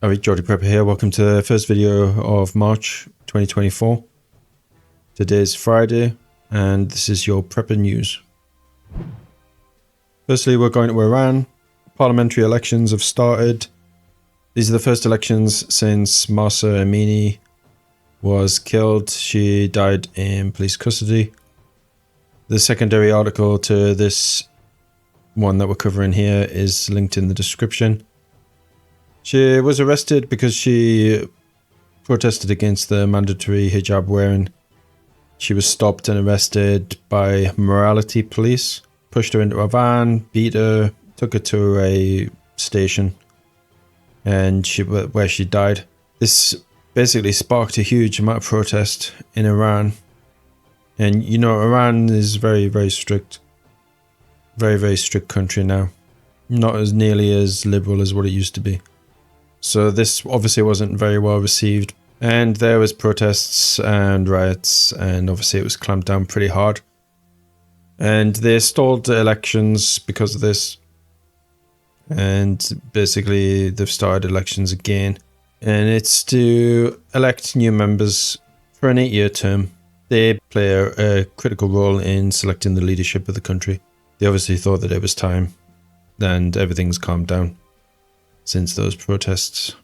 Alright, Geordie Prepper here. Welcome to the first video of March 2024. Today's Friday, and this is your Prepper news. Firstly, we're going to Iran. Parliamentary elections have started. These are the first elections since Mahsa Amini was killed. She died in police custody. The secondary article to this one that we're covering here is linked in the description. She was arrested because she protested against the mandatory hijab wearing. She was stopped and arrested by morality police, pushed her into a van, beat her, took her to a station, and where she died. This basically sparked a huge amount of protest in Iran. And you know, Iran is very, very strict. Very, very strict country now. Not as nearly as liberal as what it used to be. So this obviously wasn't very well received. And there was protests and riots, and obviously it was clamped down pretty hard. And they stalled the elections because of this. And basically they've started elections again. And it's to elect new members for an 8-year term. They play a critical role in selecting the leadership of the country. They obviously thought that it was time, and everything's calmed down since those protests.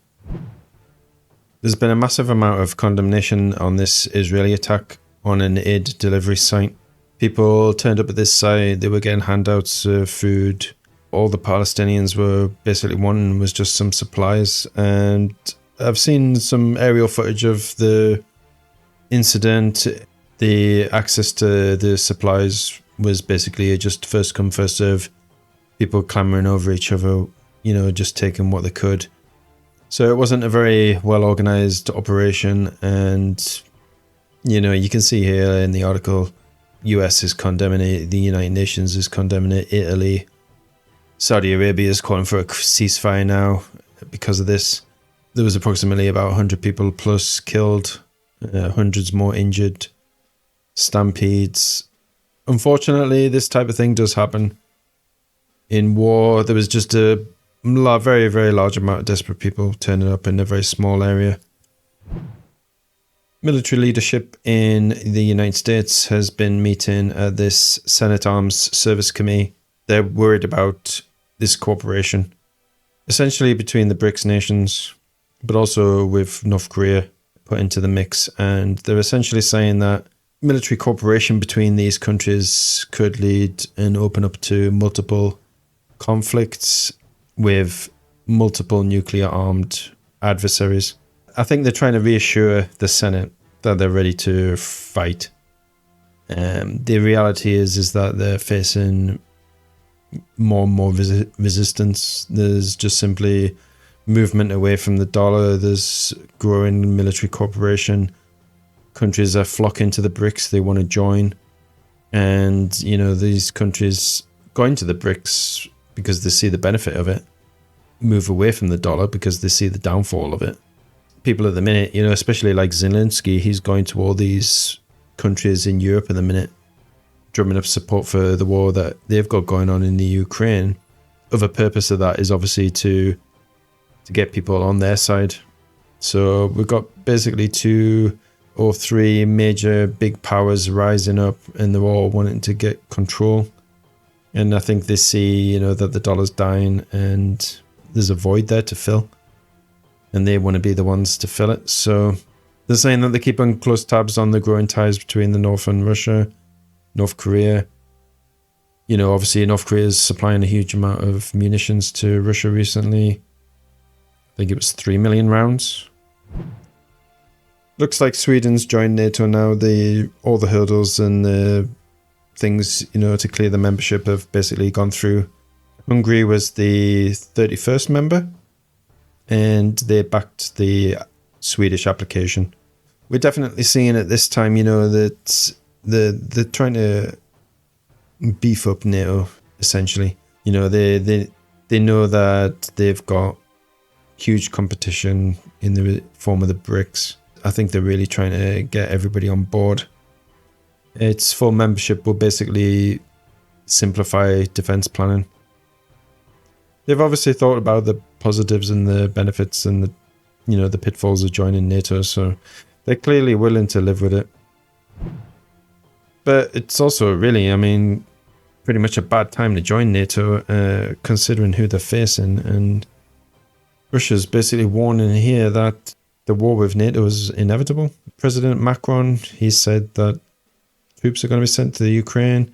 There's been a massive amount of condemnation on this Israeli attack on an aid delivery site. People turned up at this site, they were getting handouts of food. All the Palestinians were basically wanting was just some supplies, and I've seen some aerial footage of the incident. The access to the supplies was basically just first come, first serve. People clambering over each other, you know, just taking what they could. So it wasn't a very well organized operation, and you know, you can see here in the article, US is condemning it, the United Nations is condemning it, Italy, Saudi Arabia is calling for a ceasefire now because of this. There was approximately about 100 people plus killed, hundreds more injured, stampedes. Unfortunately, this type of thing does happen. In war, there was just a very, very large amount of desperate people turning up in a very small area. Military leadership in the United States has been meeting at this Senate Arms Service Committee. They're worried about this cooperation, essentially between the BRICS nations, but also with North Korea put into the mix. And they're essentially saying that military cooperation between these countries could lead and open up to multiple conflicts with multiple nuclear armed adversaries. I think they're trying to reassure the Senate that they're ready to fight. The reality is that they're facing more and more resistance. There's just simply movement away from the dollar. There's growing military cooperation. Countries are flocking to the BRICS. They want to join. And, you know, these countries going to the BRICS because they see the benefit of it, move away from the dollar because they see the downfall of it. People at the minute, you know, especially like Zelensky, he's going to all these countries in Europe at the minute, drumming up support for the war that they've got going on in the Ukraine. Other purpose of that is obviously to get people on their side. So we've got basically 2 or 3 major big powers rising up, and they're all wanting to get control. And I think they see, you know, that the dollar's dying and there's a void there to fill, and they want to be the ones to fill it. So they're saying that they keep on close tabs on the growing ties between the North and Russia, North Korea. You know, obviously North Korea is supplying a huge amount of munitions to Russia recently. I think it was 3 million rounds. Looks like Sweden's joined NATO now. All the hurdles and the things, you know, to clear the membership have basically gone through. Hungary was the 31st member, and they backed the Swedish application. We're definitely seeing at this time, you know, that they're trying to beef up NATO, essentially. You know, they know that they've got huge competition in the form of the BRICS. I think they're really trying to get everybody on board. Its full membership will basically simplify defense planning. They've obviously thought about the positives and the benefits and the the pitfalls of joining NATO. So they're clearly willing to live with it. But it's also really, pretty much a bad time to join NATO, considering who they're facing. And Russia's basically warning here that the war with NATO is inevitable. President Macron, he said that troops are going to be sent to the Ukraine.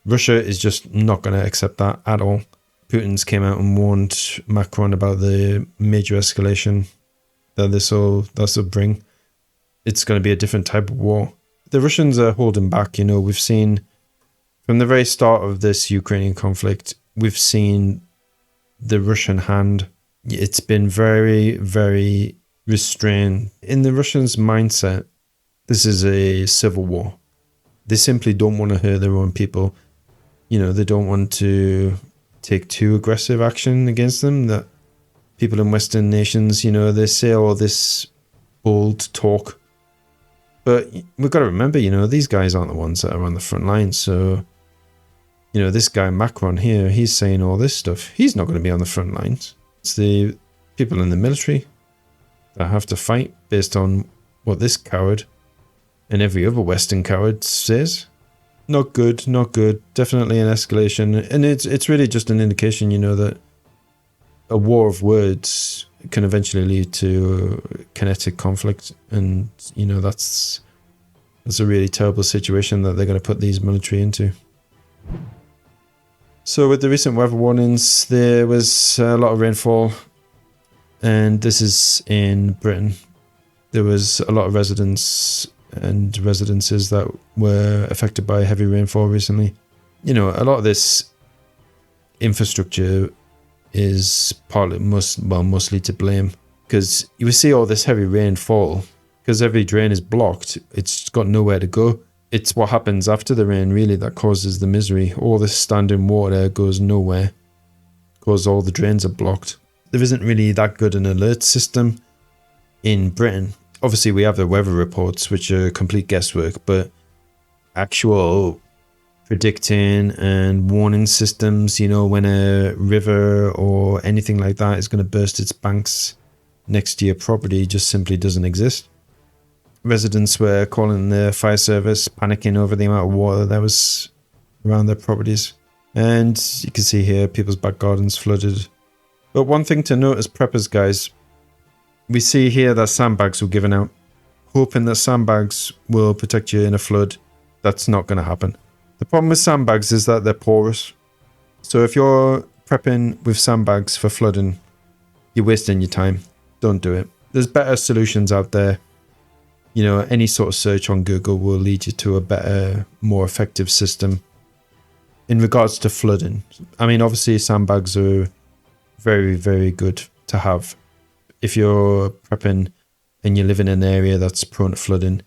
Russia is just not going to accept that at all. Putin's came out and warned Macron about the major escalation that this will bring. It's going to be a different type of war. The Russians are holding back. We've seen from the very start of this Ukrainian conflict, we've seen the Russian hand. It's been very, very restrained. In the Russians' mindset, this is a civil war. They simply don't want to hurt their own people. They don't want to take too aggressive action against them. That people in Western nations, they say all this bold talk. But we've got to remember, these guys aren't the ones that are on the front lines. So, this guy Macron here, he's saying all this stuff. He's not going to be on the front lines. It's the people in the military that have to fight based on what this coward and every other Western coward says. Not good, not good. Definitely an escalation. And it's really just an indication, that a war of words can eventually lead to kinetic conflict. And, that's a really terrible situation that they're going to put these military into. So with the recent weather warnings, there was a lot of rainfall. And this is in Britain. There was a lot of residents and residences that were affected by heavy rainfall recently. A lot of this infrastructure is mostly to blame, because you see all this heavy rainfall because every drain is blocked. It's got nowhere to go. It's what happens after the rain really that causes the misery. All this standing water goes nowhere because all the drains are blocked. There isn't really that good an alert system in Britain. Obviously, we have the weather reports, which are complete guesswork, but actual predicting and warning systems, when a river or anything like that is going to burst its banks next to your property, just simply doesn't exist. Residents were calling the fire service, panicking over the amount of water that was around their properties. And you can see here, people's back gardens flooded. But one thing to note as preppers, guys, we see here that sandbags were given out, hoping that sandbags will protect you in a flood. That's not going to happen. The problem with sandbags is that they're porous. So if you're prepping with sandbags for flooding, you're wasting your time. Don't do it. There's better solutions out there. Any sort of search on Google will lead you to a better, more effective system in regards to flooding. Obviously sandbags are very, very good to have. If you're prepping and you live in an area that's prone to flooding,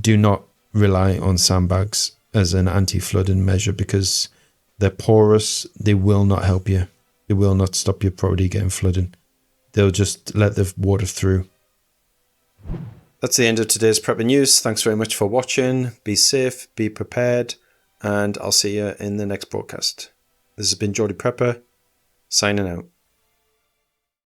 do not rely on sandbags as an anti-flooding measure, because they're porous. They will not help you. They will not stop your property getting flooded. They'll just let the water through. That's the end of today's Prepper News. Thanks very much for watching. Be safe, be prepared, and I'll see you in the next broadcast. This has been Geordie Prepper, signing out.